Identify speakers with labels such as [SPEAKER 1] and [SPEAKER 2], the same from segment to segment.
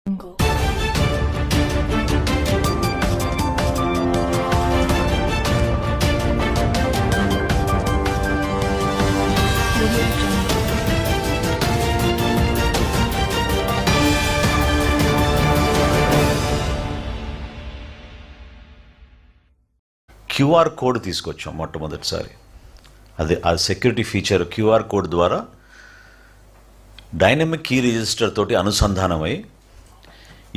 [SPEAKER 1] QR code తీసుకొచ్చాం మొట్టమొదటిసారి. ఆ సెక్యూరిటీ ఫీచర్ క్యూఆర్ కోడ్ ద్వారా డైనమిక్ కీ రిజిస్టర్ తోటి అనుసంధానమై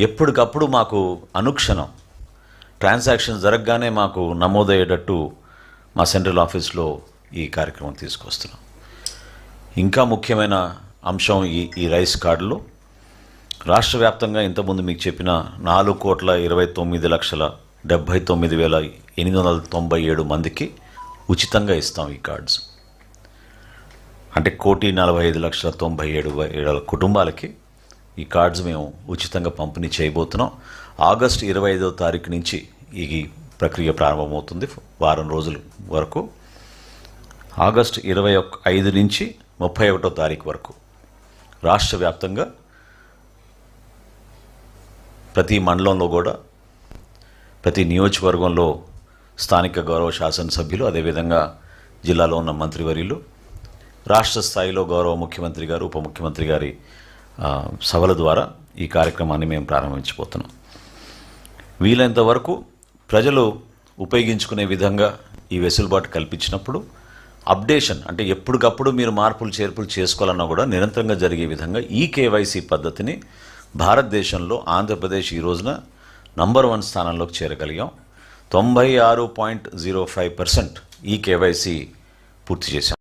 [SPEAKER 1] ఎప్పటికప్పుడు మాకు అనుక్షణం ట్రాన్సాక్షన్ జరగగానే మాకు నమోదయ్యేటట్టు మా సెంట్రల్ ఆఫీస్లో ఈ కార్యక్రమం తీసుకొస్తున్నాం. ఇంకా ముఖ్యమైన అంశం ఈ రైస్ కార్డులో రాష్ట్ర వ్యాప్తంగా ఇంతకుముందు మీకు చెప్పిన 4,29,79,897 మందికి ఉచితంగా ఇస్తాం ఈ కార్డ్స్. అంటే 1,45,97,000 కుటుంబాలకి ఈ కార్డ్స్ మేము ఉచితంగా పంపిణీ చేయబోతున్నాం. ఆగస్టు 25వ తారీఖు నుంచి ఈ ప్రక్రియ ప్రారంభమవుతుంది. వారం రోజుల వరకు ఆగస్టు 25 నుంచి 31వ తారీఖు వరకు రాష్ట్ర వ్యాప్తంగా ప్రతి మండలంలో కూడా ప్రతి నియోజకవర్గంలో స్థానిక గౌరవ శాసనసభ్యులు, అదేవిధంగా జిల్లాలో ఉన్న మంత్రివర్యులు, రాష్ట్ర స్థాయిలో గౌరవ ముఖ్యమంత్రి గారు, ఉప ముఖ్యమంత్రి గారి సభల ద్వారా ఈ కార్యక్రమాన్ని మేము ప్రారంభించబోతున్నాం. వీలైనంత వరకు ప్రజలు ఉపయోగించుకునే విధంగా ఈ వెసులుబాటు కల్పించినప్పుడు అప్డేషన్ అంటే ఎప్పటికప్పుడు మీరు మార్పులు చేర్పులు చేసుకోవాలన్నా కూడా నిరంతరంగా జరిగే విధంగా ఈ కేవైసీ పద్ధతిని భారతదేశంలో ఆంధ్రప్రదేశ్ ఈ రోజున నంబర్ 1 స్థానంలోకి చేరగలిగాం. 96.05% ఈ కేవైసీ పూర్తి చేశాం.